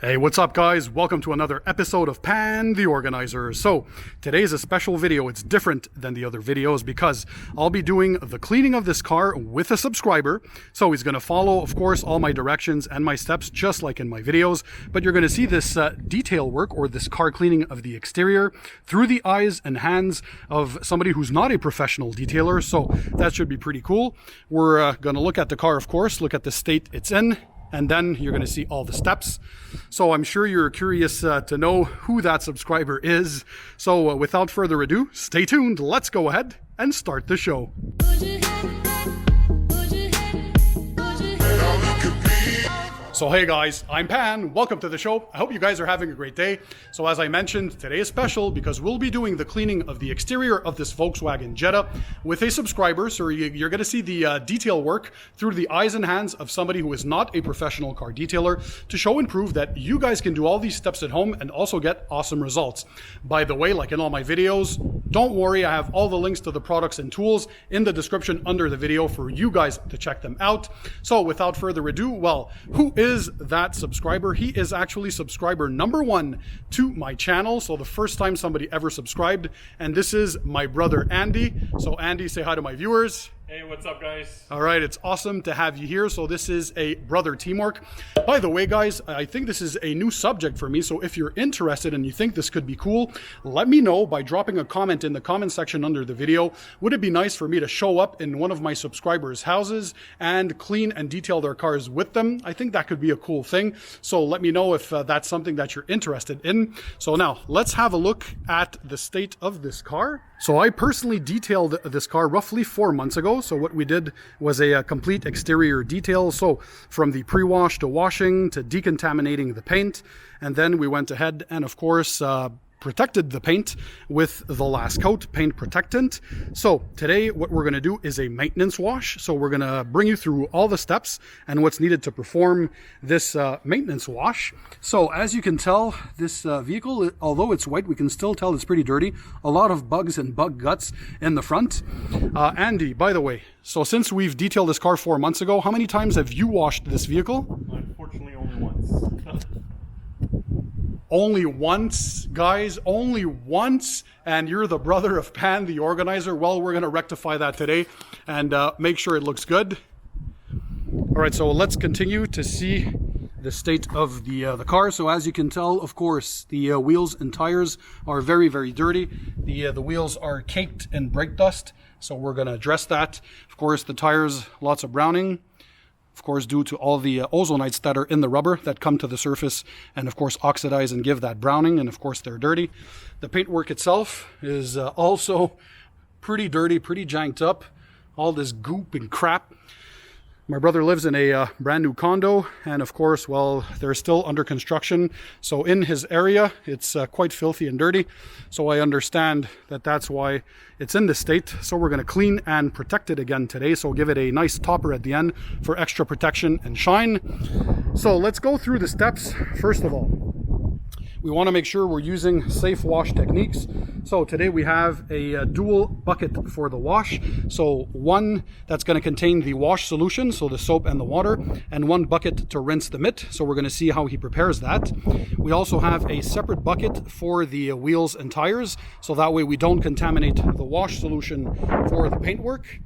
Hey, what's up guys? Welcome to another episode of Pan TheOrganizer. So today is a special video. It's different than the other videos because I'll be doing the cleaning of this car with a subscriber. So he's going to follow, of course, all my directions and my steps just like in my videos. But you're going to see this detail work or this car cleaning of the exterior through the eyes and hands of somebody who's not a professional detailer. So that should be pretty cool. We're going to look at the car, of course, look at the state it's in. And then you're going to see all the steps. So I'm sure you're curious to know who that subscriber is. So without further ado, stay tuned. Let's go ahead and start the show. So hey guys, I'm Pan, welcome to the show. I hope you guys are having a great day. So as I mentioned, today is special because we'll be doing the cleaning of the exterior of this Volkswagen Jetta with a subscriber. So you're going to see the detail work through the eyes and hands of somebody who is not a professional car detailer to show and prove that you guys can do all these steps at home and also get awesome results. By the way, like in all my videos, don't worry, I have all the links to the products and tools in the description under the video for you guys to check them out. So without further ado, well, who is that subscriber? He is actually subscriber number 1 to my channel. So the first time somebody ever subscribed, and this is my brother Andy. So Andy, say hi to my viewers. Hey, what's up guys? All right, it's awesome to have you here. So this is a brother teamwork. By the way, guys, I think this is a new subject for me. So if you're interested and you think this could be cool, let me know by dropping a comment in the comment section under the video. Would it be nice for me to show up in one of my subscribers' houses and clean and detail their cars with them? I think that could be a cool thing. So let me know if that's something that you're interested in. So now let's have a look at the state of this car. So I personally detailed this car roughly 4 months ago. So what we did was a complete exterior detail. So from the pre-wash to washing to decontaminating the paint. And then we went ahead and of course, protected the paint with the last coat, paint protectant. So today what we're going to do is a maintenance wash. So we're going to bring you through all the steps and what's needed to perform this maintenance wash. So as you can tell, this vehicle, although it's white, we can still tell it's pretty dirty. A lot of bugs and bug guts in the front. Andy, by the way, so since we've detailed this car 4 months ago, how many times have you washed this vehicle? Unfortunately, only once. Only once, guys, only once, and you're the brother of Pan TheOrganizer. Well, we're going to rectify that today and make sure it looks good. All right, so let's continue to see the state of the car. So as you can tell, of course, the wheels and tires are very, very dirty. The wheels are caked in brake dust, so we're going to address that. Of course, the tires, lots of browning. Of course, due to all the ozonites that are in the rubber that come to the surface and of course oxidize and give that browning, and of course they're dirty. The paintwork itself is also pretty dirty, pretty janked up, all this goop and crap. My brother lives in a brand new condo, and of course, well, they're still under construction. So in his area, it's quite filthy and dirty. So I understand that that's why it's in this state. So we're going to clean and protect it again today. So give it a nice topper at the end for extra protection and shine. So let's go through the steps. First of all, we want to make sure we're using safe wash techniques. So today we have a dual bucket for the wash. So one that's going to contain the wash solution, so the soap and the water, and one bucket to rinse the mitt. So we're going to see how he prepares that. We also have a separate bucket for the wheels and tires, so that way we don't contaminate the wash solution for the paintwork.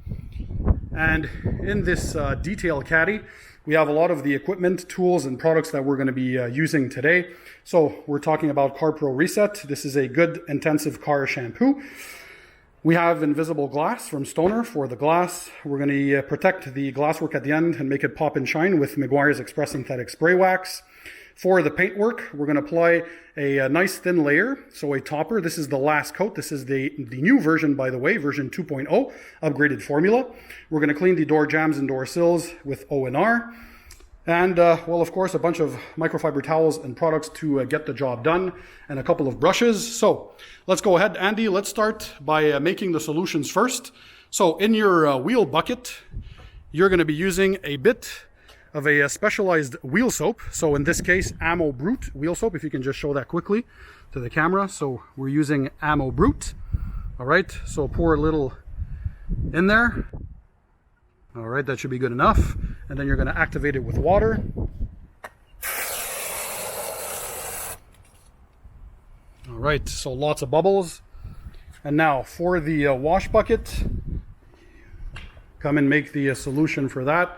And in this detail caddy, we have a lot of the equipment, tools, and products that we're going to be using today. So we're talking about Car Pro Reset. This is a good intensive car shampoo. We have invisible glass from Stoner for the glass. We're going to protect the glasswork at the end and make it pop and shine with Meguiar's Express Synthetic Spray Wax. For the paintwork, we're going to apply a nice thin layer, so a topper. This is the last coat. This is the new version, by the way, version 2.0, upgraded formula. We're going to clean the door jambs and door sills with O&R. And, well, of course, a bunch of microfiber towels and products to get the job done, and a couple of brushes. So let's go ahead, Andy. Let's start by making the solutions first. So in your wheel bucket, you're going to be using a bit of a specialized wheel soap. So in this case, Ammo Brute wheel soap, if you can just show that quickly to the camera. So we're using Ammo Brute. All right, so pour a little in there. All right, that should be good enough. And then you're going to activate it with water. All right, so lots of bubbles. And now for the wash bucket, come and make the solution for that.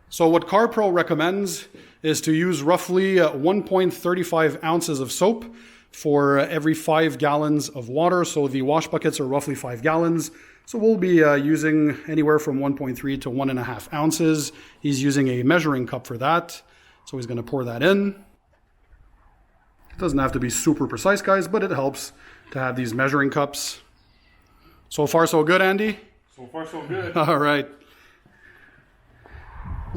So what CarPro recommends is to use roughly 1.35 ounces of soap for every 5 gallons of water. So the wash buckets are roughly 5 gallons. So we'll be using anywhere from 1.3 to 1.5 ounces. He's using a measuring cup for that. So he's going to pour that in. It doesn't have to be super precise, guys, but it helps to have these measuring cups. So far, so good, Andy? So far, so good. All right.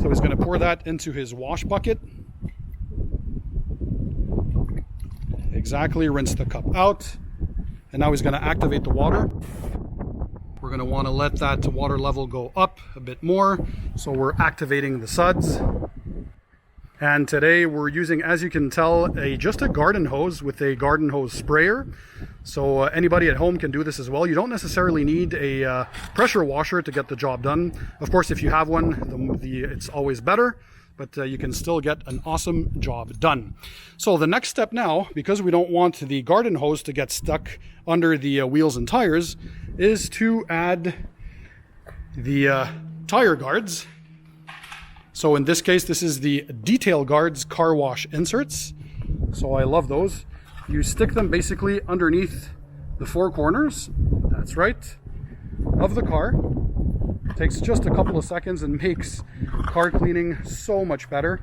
So he's going to pour that into his wash bucket. Exactly, rinse the cup out. And now he's going to activate the water. We're going to want to let that water level go up a bit more. So we're activating the suds. And today we're using, as you can tell, just a garden hose with a garden hose sprayer. So anybody at home can do this as well. You don't necessarily need a pressure washer to get the job done. Of course, if you have one, it's always better, but you can still get an awesome job done. So the next step now, because we don't want the garden hose to get stuck under the wheels and tires, is to add the tire guards. So in this case, this is the Detail Guards car wash inserts. So I love those. You stick them basically underneath the 4 corners, that's right, of the car. It takes just a couple of seconds and makes car cleaning so much better.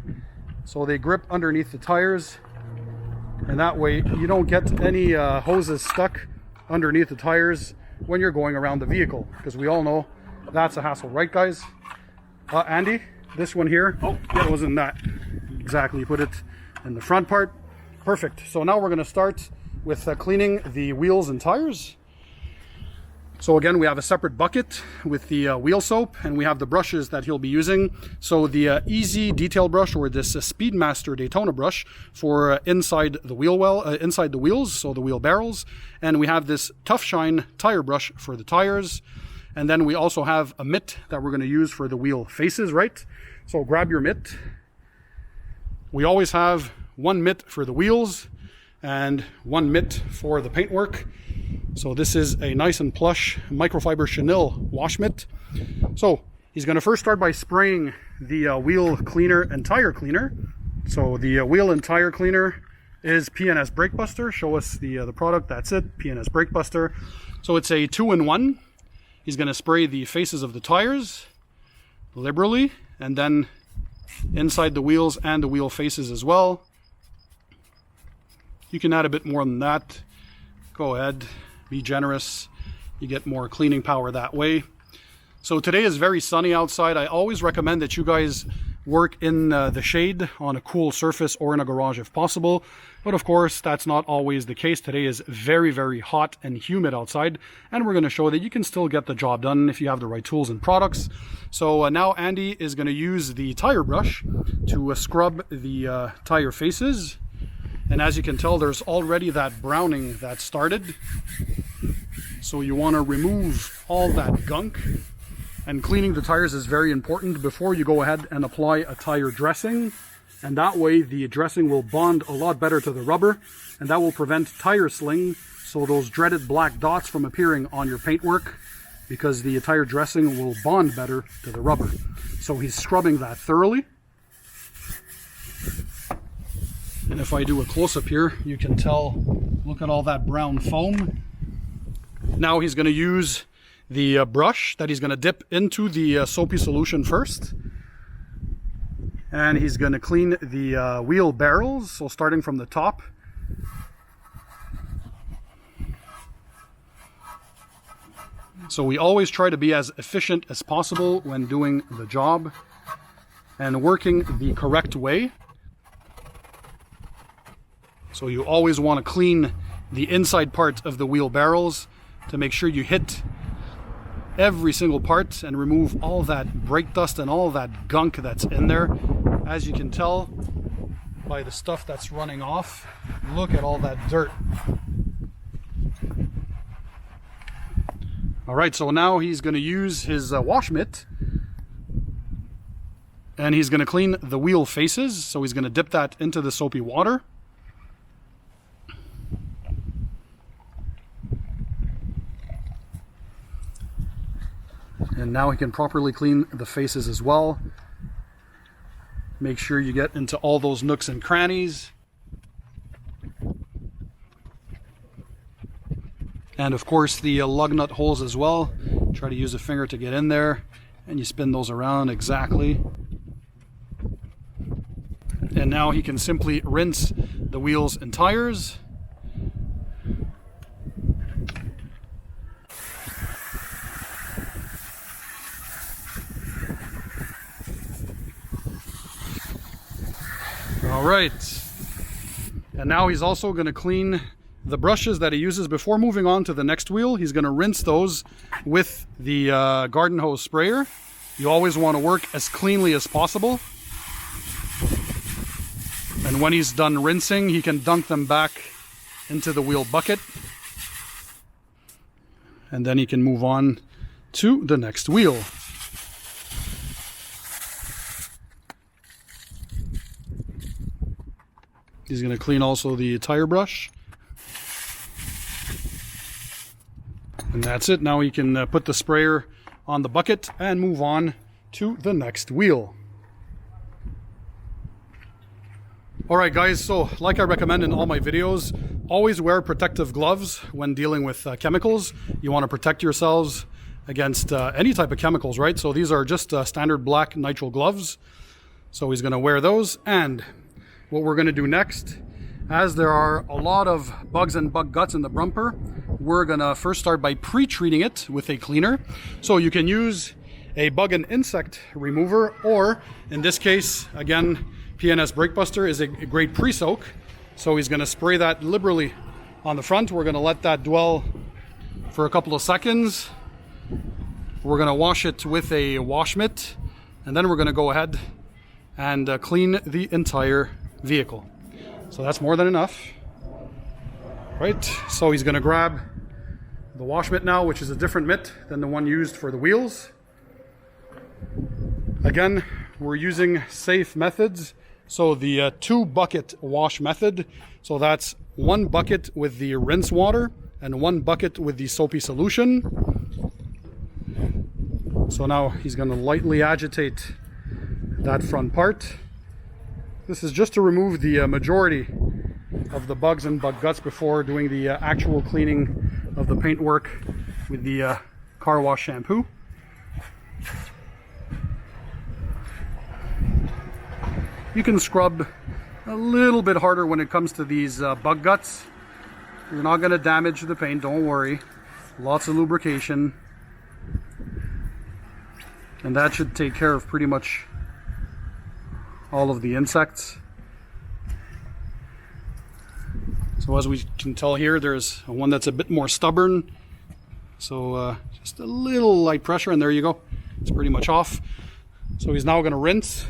So they grip underneath the tires, and that way you don't get any hoses stuck underneath the tires when you're going around the vehicle, because we all know that's a hassle, right guys? Andy? This one here, it wasn't that. Exactly, you put it in the front part. Perfect. So now we're going to start with cleaning the wheels and tires. So again, we have a separate bucket with the wheel soap, and we have the brushes that he'll be using. So the Easy Detail Brush, or this Speedmaster Daytona brush for inside the wheel inside the wheels, so the wheel barrels. And we have this Tough Shine tire brush for the tires. And then we also have a mitt that we're going to use for the wheel faces, right? So grab your mitt. We always have one mitt for the wheels and one mitt for the paintwork. So this is a nice and plush microfiber chenille wash mitt. So he's going to first start by spraying the wheel cleaner and tire cleaner. So the wheel and tire cleaner is PNS Brake Buster. Show us the product. That's it, PNS Brake Buster. So it's a 2-in-1. He's going to spray the faces of the tires liberally, and then inside the wheels and the wheel faces as well. You can add a bit more than that. Go ahead, be generous. You get more cleaning power that way. So today is very sunny outside. I always recommend that you guys work in the shade on a cool surface or in a garage if possible. But of course, that's not always the case. Today is very, very hot and humid outside, and we're going to show that you can still get the job done if you have the right tools and products. So now Andy is going to use the tire brush to scrub the tire faces. And as you can tell, there's already that browning that started. So you want to remove all that gunk. And cleaning the tires is very important before you go ahead and apply a tire dressing. And that way the dressing will bond a lot better to the rubber, and that will prevent tire sling, so those dreaded black dots from appearing on your paintwork, because the tire dressing will bond better to the rubber. So he's scrubbing that thoroughly. And if I do a close-up here, you can tell, look at all that brown foam. Now he's going to use the brush that he's going to dip into the soapy solution first. And he's going to clean the wheel barrels, so starting from the top. So we always try to be as efficient as possible when doing the job and working the correct way. So you always want to clean the inside part of the wheel barrels to make sure you hit every single part and remove all that brake dust and all that gunk that's in there. As you can tell by the stuff that's running off, look at all that dirt. All right, so now he's going to use his wash mitt, and he's going to clean the wheel faces. So he's going to dip that into the soapy water. And now he can properly clean the faces as well. Make sure you get into all those nooks and crannies. And of course the lug nut holes as well. Try to use a finger to get in there, and you spin those around exactly. And now he can simply rinse the wheels and tires. All right, and now he's also going to clean the brushes that he uses before moving on to the next wheel. He's going to rinse those with the garden hose sprayer. You always want to work as cleanly as possible. And when he's done rinsing, he can dunk them back into the wheel bucket. And then he can move on to the next wheel. He's going to clean also the tire brush. And that's it. Now he can put the sprayer on the bucket and move on to the next wheel. Alright guys, so like I recommend in all my videos, always wear protective gloves when dealing with chemicals. You want to protect yourselves against any type of chemicals, right? So these are just standard black nitrile gloves. So he's going to wear those. And what we're going to do next, as there are a lot of bugs and bug guts in the bumper, we're going to first start by pre-treating it with a cleaner. So you can use a bug and insect remover, or in this case, again, PNS Brake Buster is a great pre-soak. So he's going to spray that liberally on the front. We're going to let that dwell for a couple of seconds. We're going to wash it with a wash mitt, and then we're going to go ahead and clean the entire vehicle. So that's more than enough. Right, so he's going to grab the wash mitt now, which is a different mitt than the one used for the wheels. Again, we're using safe methods. So the 2-bucket wash method. So that's 1 bucket with the rinse water and 1 bucket with the soapy solution. So now he's going to lightly agitate that front part. This is just to remove the majority of the bugs and bug guts before doing the actual cleaning of the paintwork with the car wash shampoo. You can scrub a little bit harder when it comes to these bug guts. You're not going to damage the paint, don't worry. Lots of lubrication. And that should take care of pretty much all of the insects. So as we can tell here, there's one that's a bit more stubborn. So just a little light pressure, and there you go. It's pretty much off. So he's now going to rinse.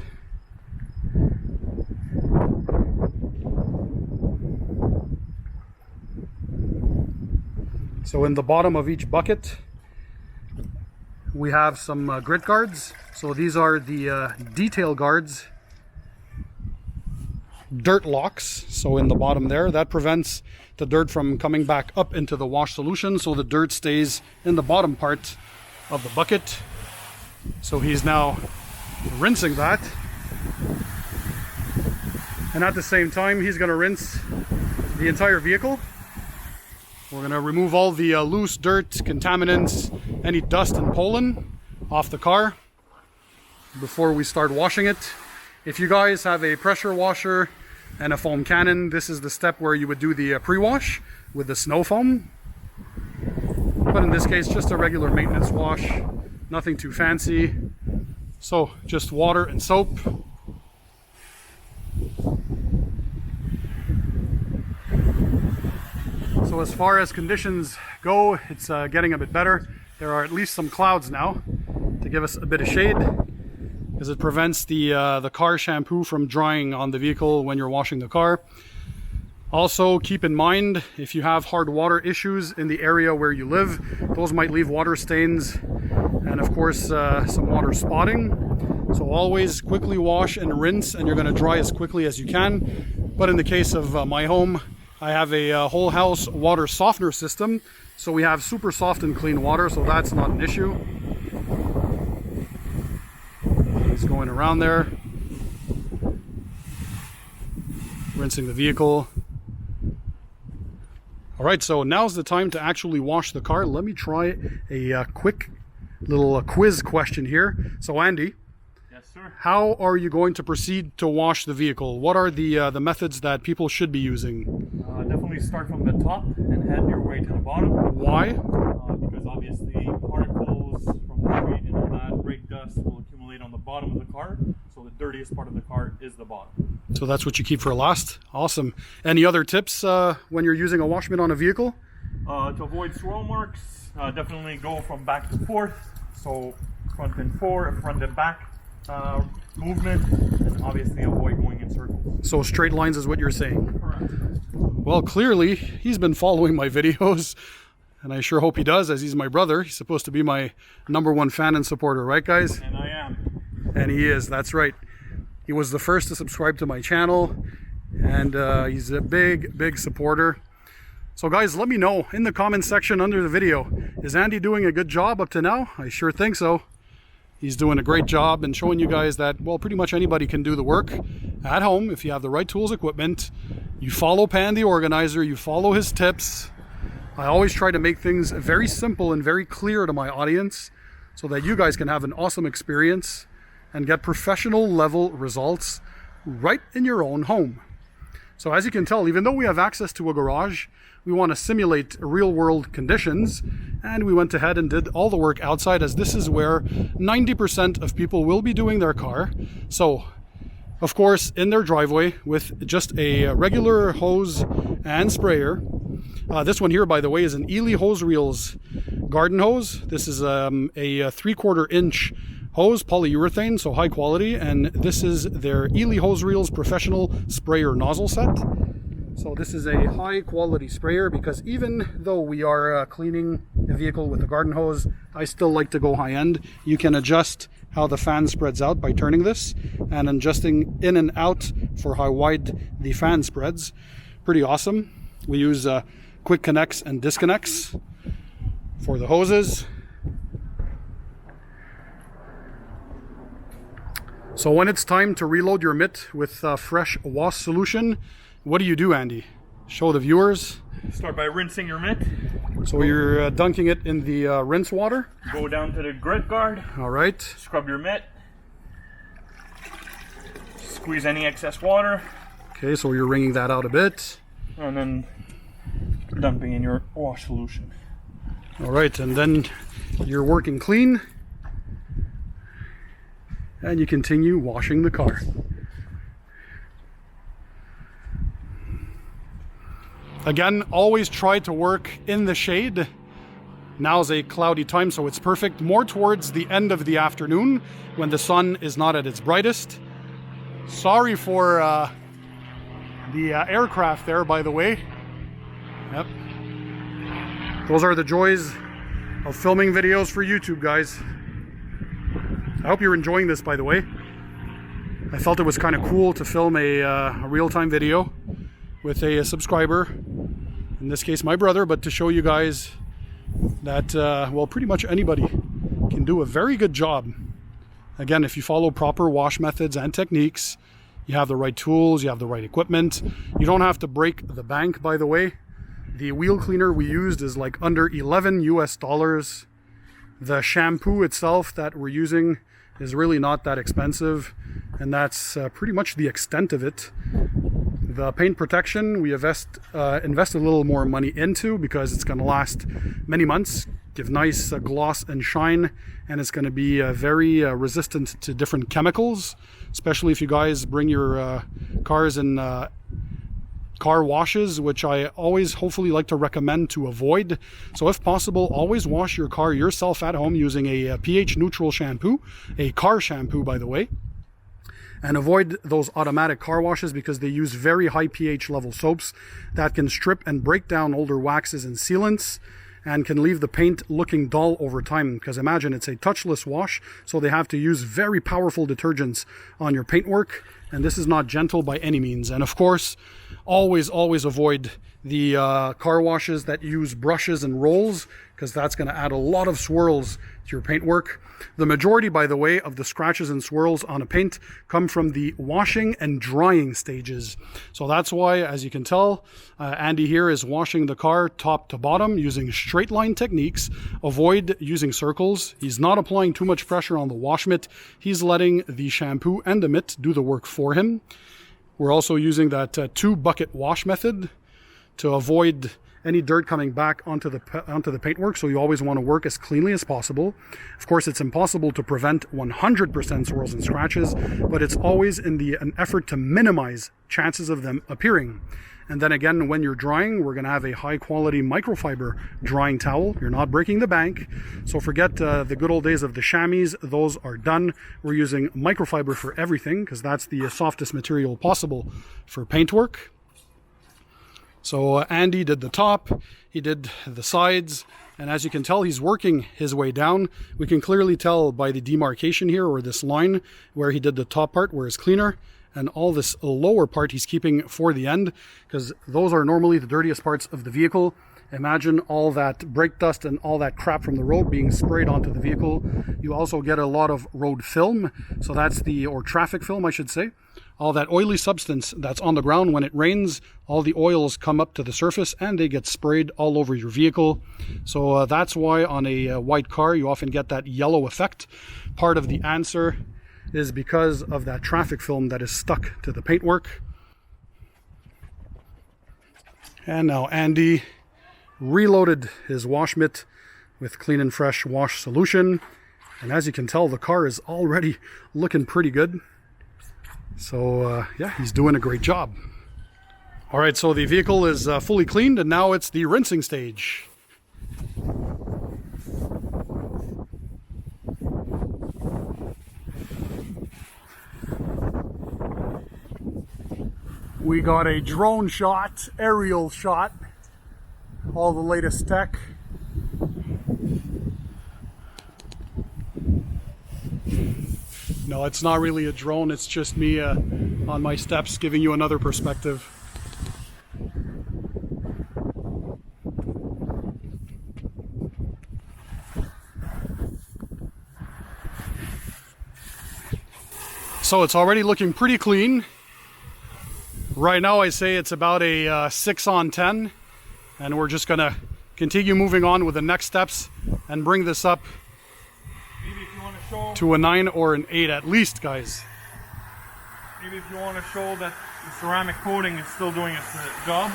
So in the bottom of each bucket, we have some grit guards. So these are the detail guards, dirt locks. So in the bottom there, that prevents the dirt from coming back up into the wash solution. So the dirt stays in the bottom part of the bucket. So he's now rinsing that. And at the same time, he's going to rinse the entire vehicle. We're going to remove all the loose dirt, contaminants, any dust and pollen off the car before we start washing it. If you guys have a pressure washer and a foam cannon, this is the step where you would do the pre-wash with the snow foam. But in this case, just a regular maintenance wash, nothing too fancy. So just water and soap. So as far as conditions go, it's getting a bit better. There are at least some clouds now to give us a bit of shade, because it prevents the car shampoo from drying on the vehicle when you're washing the car. Also, keep in mind, if you have hard water issues in the area where you live, those might leave water stains and of course some water spotting. So always quickly wash and rinse, and you're going to dry as quickly as you can. But in the case of my home, I have a whole house water softener system, so we have super soft and clean water, so that's not an issue. Just going around there, rinsing the vehicle. All right, so now's the time to actually wash the car. Let me try a quick little quiz question here. So Andy, Yes, sir. how are you going to proceed to wash the vehicle? What are the methods that people should be using? Definitely start from the top and head your way to the bottom. Why? Because obviously particles from the street and all that brake dust will accumulate on the bottom of the car. So the dirtiest part of the car is the bottom. So that's what you keep for last? Awesome. Any other tips when you're using a wash mitt on a vehicle? To avoid swirl marks, definitely go from back to forth. So front and forward, front and back movement, and obviously avoid going in circles. So straight lines is what you're saying? Correct. Well, clearly he's been following my videos, and I sure hope he does, as he's my brother. He's supposed to be my #1 fan and supporter, right guys? And I am. And he is, that's right. He was the first to subscribe to my channel, and he's a big supporter. So guys, let me know in the comment section under the video, is Andy doing a good job up to now? I sure think so. He's doing a great job and showing you guys that, well, pretty much anybody can do the work at home if you have the right tools, equipment. You follow Pan the Organizer, you follow his tips. I always try to make things very simple and very clear to my audience so that you guys can have an awesome experience and get professional level results right in your own home. So as you can tell, even though we have access to a garage, we want to simulate real world conditions, and we went ahead and did all the work outside, as this is where 90% of people will be doing their car. So of course in their driveway with just a regular hose and sprayer. This one here, by the way, is an Ely Hose Reels garden hose. This is a 3/4 inch hose, polyurethane, so high quality, and this is their Ely Hose Reels professional sprayer nozzle set. So this is a high quality sprayer, because even though we are cleaning a vehicle with a garden hose, I still like to go high end. You can adjust how the fan spreads out by turning this and adjusting in and out for how wide the fan spreads. Pretty awesome. We use quick connects and disconnects for the hoses. So when it's time to reload your mitt with fresh wash solution, what do you do, Andy? Show the viewers. Start by rinsing your mitt. So you're dunking it in the rinse water. Go down to the grit guard. All right. Scrub your mitt. Squeeze any excess water. Okay, so you're wringing that out a bit. And then dumping in your wash solution. All right, and then you're working clean. And you continue washing the car. Again, always try to work in the shade. Now's a cloudy time, so it's perfect. More towards the end of the afternoon when the sun is not at its brightest. Sorry for the aircraft there, by the way. Yep. Those are the joys of filming videos for YouTube, guys. I hope you're enjoying this, by the way. I felt it was kind of cool to film a real-time video with a subscriber, in this case my brother, but to show you guys that, well, pretty much anybody can do a very good job. Again, if you follow proper wash methods and techniques, you have the right tools, you have the right equipment. You don't have to break the bank, by the way. The wheel cleaner we used is like under $11 US. The shampoo itself that we're using is really not that expensive, and that's pretty much the extent of it. The paint protection we invest a little more money into, because it's going to last many months, give nice gloss and shine, and it's going to be very resistant to different chemicals, especially if you guys bring your cars in car washes, which I always hopefully like to recommend to avoid. So if possible, always wash your car yourself at home using a pH neutral shampoo, a car shampoo, by the way. And avoid those automatic car washes, because they use very high pH level soaps that can strip and break down older waxes and sealants, and can leave the paint looking dull over time. Because imagine, it's a touchless wash, so they have to use very powerful detergents on your paintwork, and this is not gentle by any means. And of course, always avoid the car washes that use brushes and rolls, because that's going to add a lot of swirls to your paintwork. The majority, by the way, of the scratches and swirls on a paint come from the washing and drying stages. So that's why, as you can tell, Andy here is washing the car top to bottom using straight line techniques. Avoid using circles. He's not applying too much pressure on the wash mitt. He's letting the shampoo and the mitt do the work for him. We're also using that 2-bucket wash method to avoid any dirt coming back onto the paintwork, so you always want to work as cleanly as possible. Of course, it's impossible to prevent 100% swirls and scratches, but it's always in an effort to minimize chances of them appearing. And then again, when you're drying, we're going to have a high quality microfiber drying towel. You're not breaking the bank, so forget the good old days of the chamois. Those are done. We're using microfiber for everything because that's the softest material possible for paintwork. So Andy did the top, he did the sides, and as you can tell, he's working his way down. We can clearly tell by the demarcation here, or this line, where he did the top part, where it's cleaner, and all this lower part he's keeping for the end, because those are normally the dirtiest parts of the vehicle. Imagine all that brake dust and all that crap from the road being sprayed onto the vehicle. You also get a lot of road film, so that's or traffic film, I should say. All that oily substance that's on the ground when it rains, all the oils come up to the surface and they get sprayed all over your vehicle. So that's why on a white car you often get that yellow effect. Part of the answer is because of that traffic film that is stuck to the paintwork. And now Andy reloaded his wash mitt with clean and fresh wash solution. And as you can tell, the car is already looking pretty good. So yeah, he's doing a great job. All right, so the vehicle is fully cleaned, and now it's the rinsing stage. We got a drone shot, aerial shot, all the latest tech. No, it's not really a drone, it's just me on my steps giving you another perspective. So it's already looking pretty clean. Right now I say it's about a 6 on 10, and we're just gonna continue moving on with the next steps and bring this up to a 9 or an 8 at least, guys. Maybe if you want to show that the ceramic coating is still doing its job.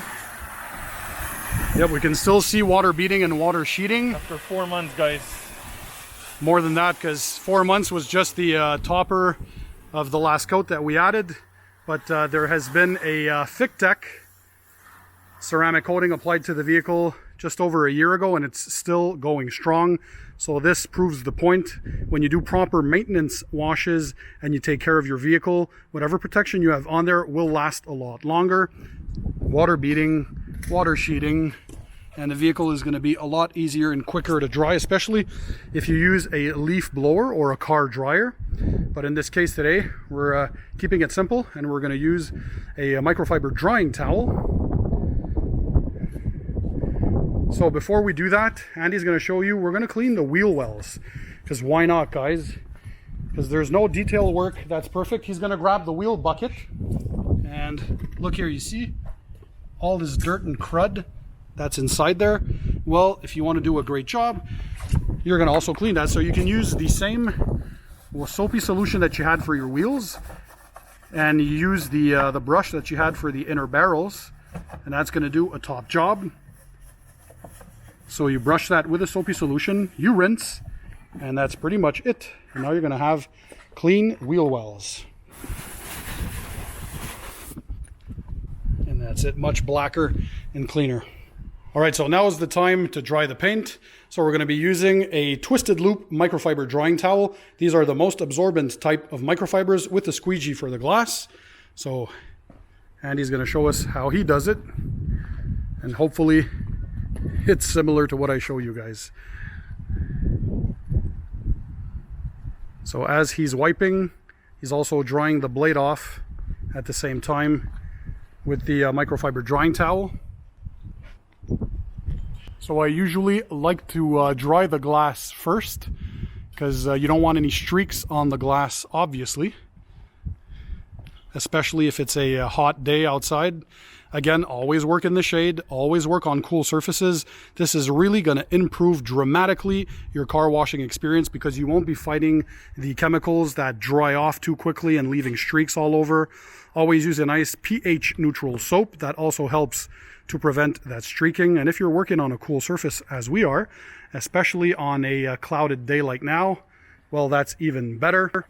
Yep, we can still see water beading and water sheeting. After 4 months, guys. More than that, because 4 months was just the topper of the last coat that we added. But there has been a thick deck ceramic coating applied to the vehicle just over a year ago, and it's still going strong. So this proves the point. When you do proper maintenance washes and you take care of your vehicle, whatever protection you have on there will last a lot longer. Water beading, water sheeting, and the vehicle is going to be a lot easier and quicker to dry, especially if you use a leaf blower or a car dryer. But in this case today, we're keeping it simple, and we're going to use a microfiber drying towel. So before we do that, Andy's going to show you, we're going to clean the wheel wells, because why not, guys? Because there's no detail work that's perfect. He's going to grab the wheel bucket, and look here, you see all this dirt and crud that's inside there. Well, if you want to do a great job, you're going to also clean that. So you can use the same soapy solution that you had for your wheels, and you use the brush that you had for the inner barrels, and that's going to do a top job. So you brush that with a soapy solution, you rinse, and that's pretty much it. And now you're going to have clean wheel wells. And that's it, much blacker and cleaner. All right, so now is the time to dry the paint. So we're going to be using a twisted loop microfiber drying towel. These are the most absorbent type of microfibers with the squeegee for the glass. So Andy's going to show us how he does it, and hopefully it's similar to what I show you guys. So as he's wiping, he's also drying the blade off at the same time with the microfiber drying towel. So I usually like to dry the glass first, because you don't want any streaks on the glass, obviously, especially if it's a hot day outside. Again, always work in the shade, always work on cool surfaces. This is really going to improve dramatically your car washing experience, because you won't be fighting the chemicals that dry off too quickly and leaving streaks all over. Always use a nice pH neutral soap. That also helps to prevent that streaking. And if you're working on a cool surface, as we are, especially on a clouded day like now, well, that's even better.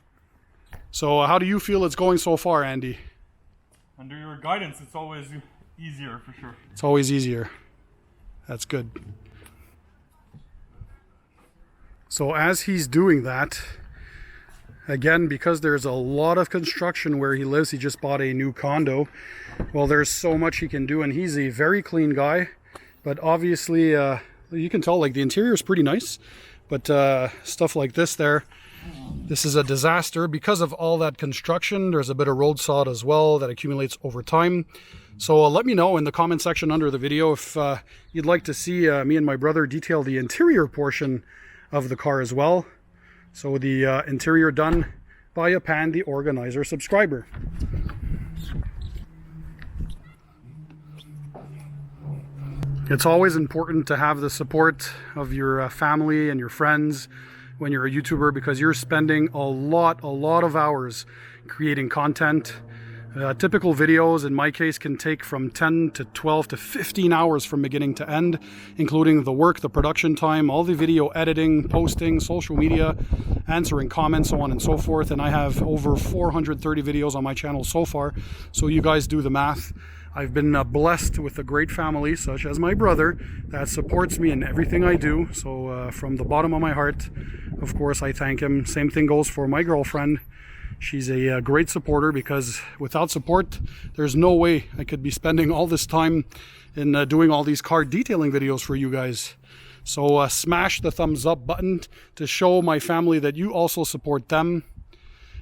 So how do you feel it's going so far, Andy? Under your guidance, it's always easier for sure. It's always easier. That's good. So as he's doing that, again, because there's a lot of construction where he lives, he just bought a new condo. Well, there's so much he can do, and he's a very clean guy. But obviously, you can tell, like, the interior is pretty nice. But stuff like this there, this is a disaster because of all that construction. There's a bit of road salt as well that accumulates over time. So let me know in the comment section under the video if you'd like to see me and my brother detail the interior portion of the car as well. So the interior done by a Pan TheOrganizer subscriber. It's always important to have the support of your family and your friends when you're a YouTuber, because you're spending a lot of hours creating content. Typical videos, in my case, can take from 10 to 12 to 15 hours from beginning to end, including the work, the production time, all the video editing, posting, social media, answering comments, so on and so forth. And I have over 430 videos on my channel so far, so you guys do the math. I've been blessed with a great family, such as my brother, that supports me in everything I do. So from the bottom of my heart, of course, I thank him. Same thing goes for my girlfriend. She's a great supporter, because without support, there's no way I could be spending all this time in doing all these car detailing videos for you guys. So smash the thumbs up button to show my family that you also support them.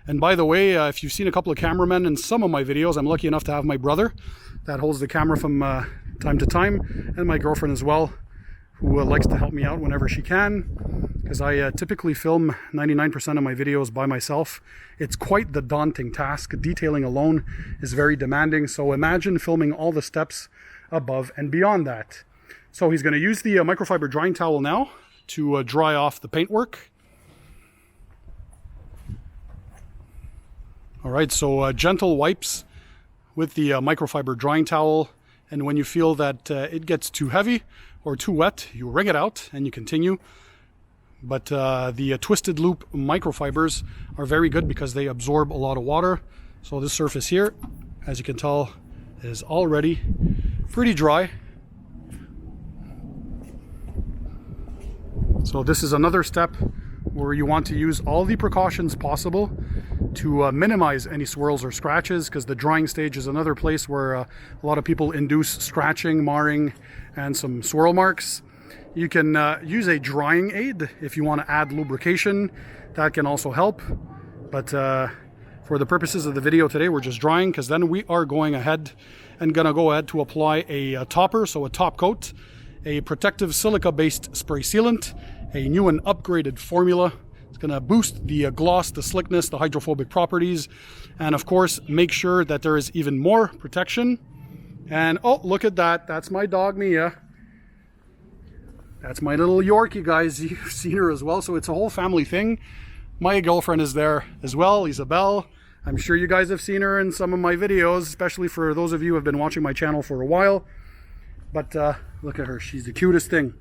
And by the way, if you've seen a couple of cameramen in some of my videos, I'm lucky enough to have my brother that holds the camera from time to time, and my girlfriend as well, who likes to help me out whenever she can, because I typically film 99% of my videos by myself. It's quite the daunting task. Detailing alone is very demanding, so imagine filming all the steps above and beyond that. So he's going to use the microfiber drying towel now to dry off the paintwork. All right, so gentle wipes with the microfiber drying towel, and when you feel that it gets too heavy or too wet, you wring it out and you continue. But the twisted loop microfibers are very good because they absorb a lot of water. So this surface here, as you can tell, is already pretty dry. So this is another step where you want to use all the precautions possible to minimize any swirls or scratches, because the drying stage is another place where a lot of people induce scratching, marring, and some swirl marks. You can use a drying aid if you want to add lubrication. That can also help. But for the purposes of the video today, we're just drying, because then we are going ahead and gonna go ahead to apply a topper, so a top coat, a protective silica-based spray sealant, a new and upgraded formula. It's going to boost the gloss, the slickness, the hydrophobic properties, and of course make sure that there is even more protection. And oh, look at that, that's my dog Mia. That's my little Yorkie, guys. You've seen her as well, so it's a whole family thing. My girlfriend is there as well, Isabel. I'm sure you guys have seen her in some of my videos, especially for those of you who have been watching my channel for a while. But look at her, she's the cutest thing.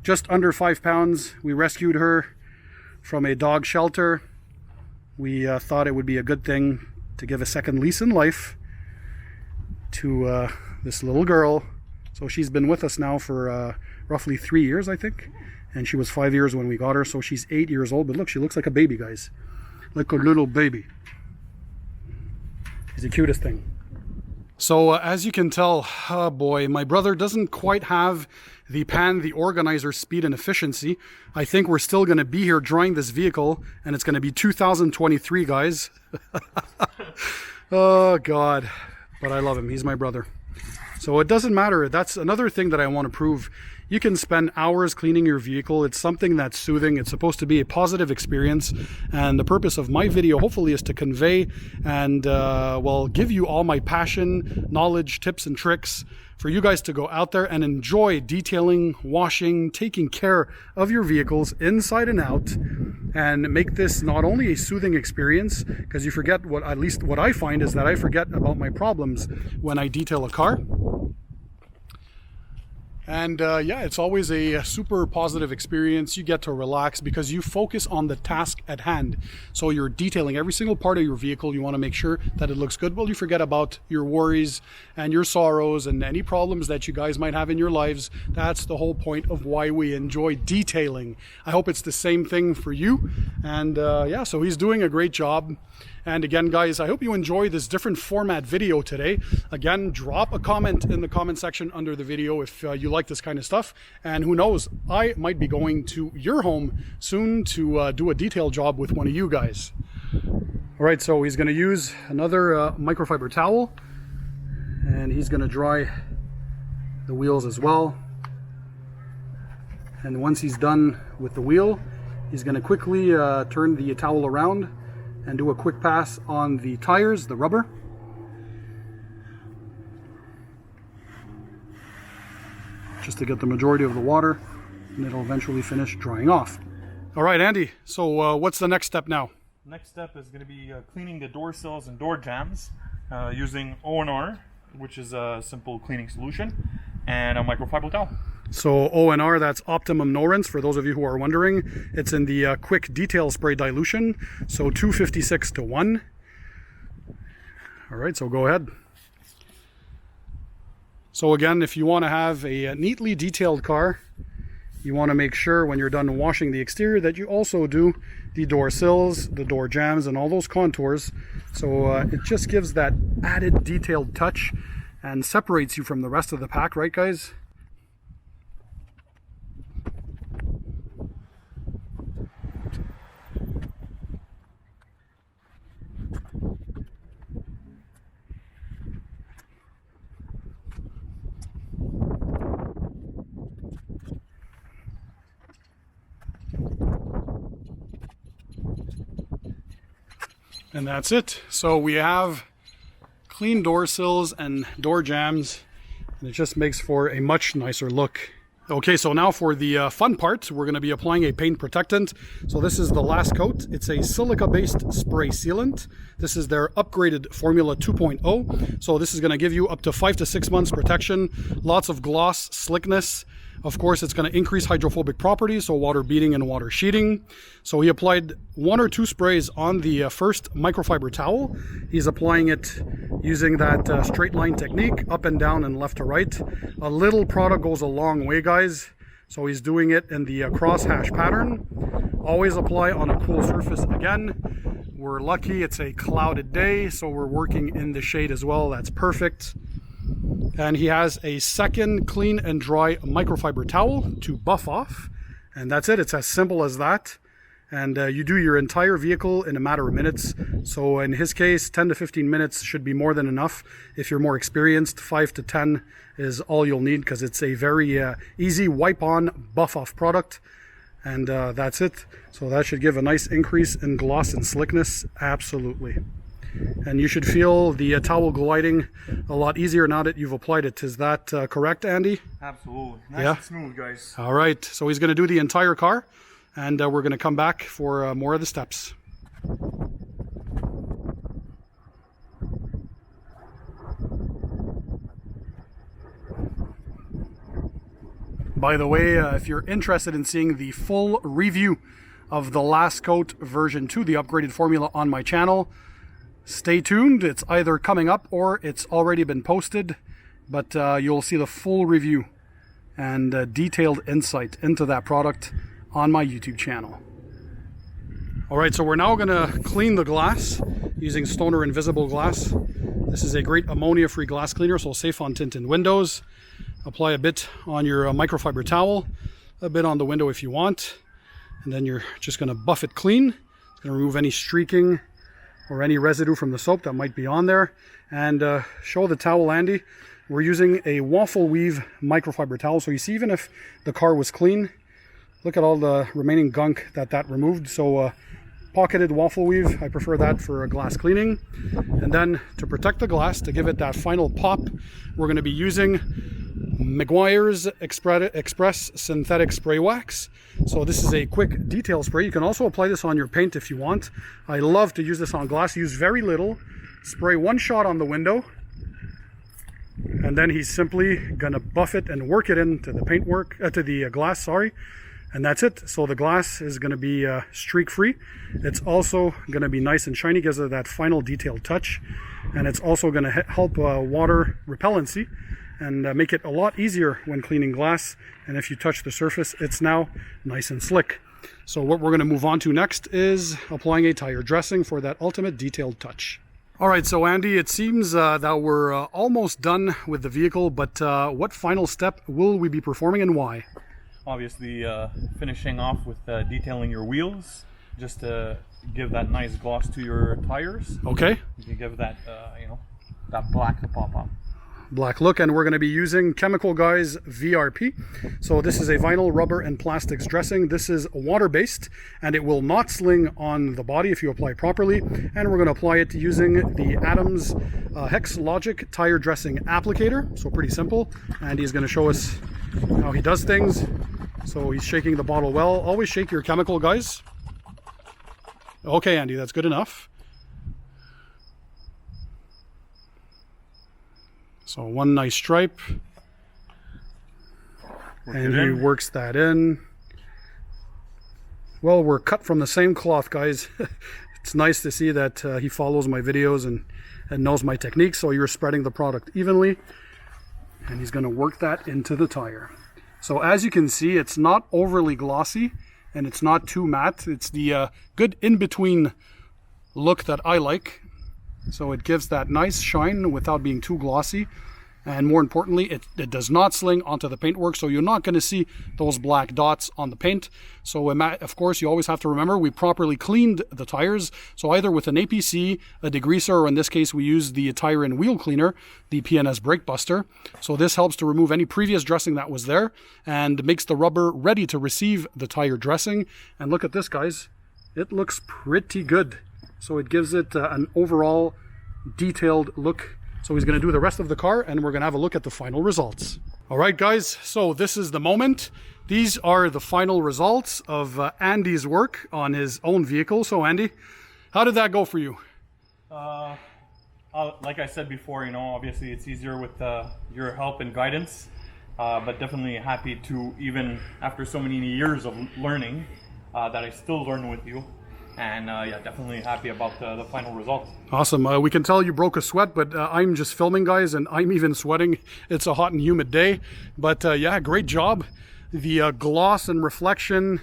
Just under 5 pounds. We rescued her from a dog shelter. We thought it would be a good thing to give a second lease in life to this little girl. So she's been with us now for roughly 3 years, I think. And she was 5 years when we got her, so she's 8 years old. But look, she looks like a baby, guys. Like a little baby. She's the cutest thing. So as you can tell, oh boy, my brother doesn't quite have the Pan TheOrganizer speed and efficiency. I think we're still going to be here drying this vehicle, and it's going to be 2023, guys. Oh God, but I love him. He's my brother. So it doesn't matter. That's another thing that I want to prove. You can spend hours cleaning your vehicle. It's something that's soothing. It's supposed to be a positive experience. And the purpose of my video, hopefully, is to convey and, well, give you all my passion, knowledge, tips, and tricks for you guys to go out there and enjoy detailing, washing, taking care of your vehicles inside and out, and make this not only a soothing experience, because you forget what, at least what I find is that I forget about my problems when I detail a car. And yeah, it's always a super positive experience. You get to relax because you focus on the task at hand. So you're detailing every single part of your vehicle. You want to make sure that it looks good. Well, you forget about your worries and your sorrows and any problems that you guys might have in your lives. That's the whole point of why we enjoy detailing. I hope it's the same thing for you. And yeah, so he's doing a great job. And again, guys, I hope you enjoy this different format video today. Again, drop a comment in the comment section under the video if you like this kind of stuff. And who knows, I might be going to your home soon to do a detail job with one of you guys. All right, so he's going to use another microfiber towel, and he's going to dry the wheels as well. And once he's done with the wheel, he's going to quickly turn the towel around and do a quick pass on the tires, the rubber. Just to get the majority of the water, and it'll eventually finish drying off. All right, Andy, so what's the next step now? Next step is going to be cleaning the door sills and door jambs using O&R, which is a simple cleaning solution, and a microfiber towel. So O&R, that's Optimum No Rinse, for those of you who are wondering. It's in the quick detail spray dilution, so 256 to 1. All right, so go ahead. So again, if you want to have a neatly detailed car, you want to make sure when you're done washing the exterior that you also do the door sills, the door jambs, and all those contours. So it just gives that added detailed touch and separates you from the rest of the pack, right guys? And that's it. So we have clean door sills and door jambs, and it just makes for a much nicer look. Okay, so now for the fun part, we're going to be applying a paint protectant. So this is the last coat. It's a silica-based spray sealant. This is their upgraded Formula 2.0. So this is going to give you up to 5 to 6 months protection, lots of gloss, slickness. Of course, it's going to increase hydrophobic properties, so water beading and water sheeting. So he applied 1 or 2 sprays on the first microfiber towel. He's applying it using that straight line technique, up and down and left to right. A little product goes a long way, guys. So he's doing it in the crosshatch pattern. Always apply on a cool surface again. We're lucky it's a clouded day, so we're working in the shade as well. That's perfect. And he has a second clean and dry microfiber towel to buff off. And that's it. It's as simple as that. And you do your entire vehicle in a matter of minutes. So in his case, 10 to 15 minutes should be more than enough. If you're more experienced, 5 to 10 is all you'll need, because it's a very easy wipe on, buff off product. And that's it. So that should give a nice increase in gloss and slickness. Absolutely. And you should feel the towel gliding a lot easier now that you've applied it. Is that correct, Andy? Absolutely. Nice Yeah. and smooth, guys. All right. So he's going to do the entire car, and we're going to come back for more of the steps. By the way, if you're interested in seeing the full review of the last coat version 2, the upgraded formula, on my channel, stay tuned. It's either coming up or it's already been posted, but you'll see the full review and detailed insight into that product on my YouTube channel. All right, so we're now going to clean the glass using Stoner Invisible Glass. This is a great ammonia-free glass cleaner, so safe on tinted windows. Apply a bit on your microfiber towel, a bit on the window if you want, and then you're just going to buff it clean. It's going to remove any streaking or any residue from the soap that might be on there. And show the towel, Andy. we're using a waffle weave microfiber towel. So you see, even if the car was clean, look at all the remaining gunk that removed. So pocketed waffle weave, I prefer that for glass cleaning. And then to protect the glass, to give it that final pop, we're going to be using Meguiar's Express Synthetic Spray Wax. So this is a quick detail spray. You can also apply this on your paint if you want. I love to use this on glass. Use very little. Spray one shot on the window. And then he's simply going to buff it and work it into the paintwork, to the glass, sorry. And that's it. So the glass is going to be streak free. It's also going to be nice and shiny, gives it that final detailed touch. And it's also going to help water repellency and make it a lot easier when cleaning glass. And if you touch the surface, it's now nice and slick. So what we're going to move on to next is applying a tire dressing for that ultimate detailed touch. All right, so Andy, it seems that we're almost done with the vehicle, but what final step will we be performing and why? Obviously, finishing off with detailing your wheels, just to give that nice gloss to your tires. Okay. You can give that, that black to pop up. Black look, and we're going to be using Chemical Guys VRP. So this is a vinyl, rubber, and plastics dressing. This is water-based, and it will not sling on the body if you apply properly. And we're going to apply it using the Adams Hex Logic Tire Dressing Applicator. So pretty simple. And he's going to show us how he does things. So he's shaking the bottle well. Always shake your Chemical Guys. Okay, Andy, that's good enough. So one nice stripe, and he works that in. Well, we're cut from the same cloth, guys. It's nice to see that he follows my videos and knows my techniques. So you're spreading the product evenly, and he's going to work that into the tire. So as you can see, it's not overly glossy, and it's not too matte. It's the good in-between look that I like. So it gives that nice shine without being too glossy. And more importantly, it does not sling onto the paintwork, so you're not going to see those black dots on the paint. So of course, you always have to remember, we properly cleaned the tires. So either with an APC, a degreaser, or in this case, we use the tire and wheel cleaner, the PNS Brake Buster. So this helps to remove any previous dressing that was there and makes the rubber ready to receive the tire dressing. And look at this, guys. It looks pretty good. So it gives it an overall detailed look. So he's going to do the rest of the car, and we're going to have a look at the final results. All right, guys, so this is the moment. These are the final results of Andy's work on his own vehicle. So Andy, how did that go for you? Like I said before, obviously it's easier with your help and guidance, but definitely happy to, even after so many years of learning, that I still learn with you. And yeah, definitely happy about the final result. Awesome. We can tell you broke a sweat, but I'm just filming, guys, and I'm even sweating. It's a hot and humid day. But yeah, great job. The gloss and reflection,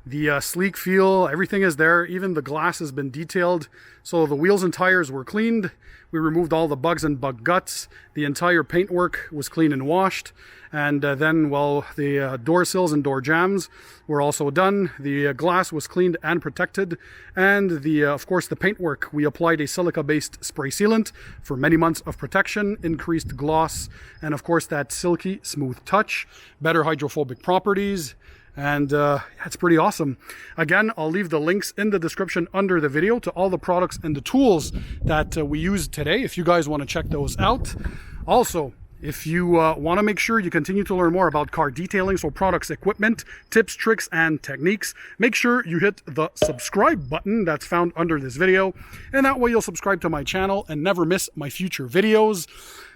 the sleek feel, everything is there. Even the glass has been detailed. So the wheels and tires were cleaned. We removed all the bugs and bug guts. The entire paintwork was cleaned and washed. And then, well, the door sills and door jambs were also done. The glass was cleaned and protected. And of course, the paintwork, we applied a silica-based spray sealant for many months of protection, increased gloss, and of course, that silky, smooth touch, better hydrophobic properties. And it's pretty awesome. Again, I'll leave the links in the description under the video to all the products and the tools that we used today, if you guys want to check those out. Also, if you want to make sure you continue to learn more about car detailing, so products, equipment, tips, tricks, and techniques, make sure you hit the subscribe button that's found under this video. And that way you'll subscribe to my channel and never miss my future videos.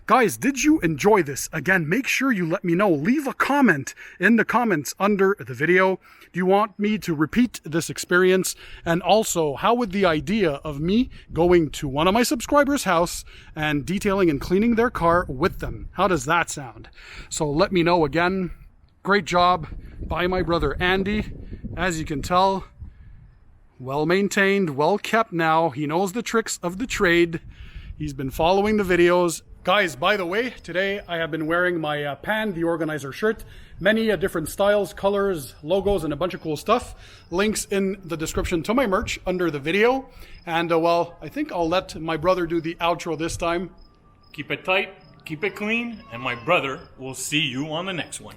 Guys, did you enjoy this? Again, make sure you let me know. Leave a comment in the comments under the video. Do you want me to repeat this experience? And also, how would the idea of me going to one of my subscribers' house and detailing and cleaning their car with them? How does that sound? So let me know again. Great job by my brother Andy. As you can tell, well maintained, well kept now. He knows the tricks of the trade. He's been following the videos. Guys, by the way, today I have been wearing my Pan TheOrganizer shirt. Many different styles, colors, logos, and a bunch of cool stuff. Links in the description to my merch under the video. And well, I think I'll let my brother do the outro this time. Keep it tight. keep it clean, and my brother will see you on the next one.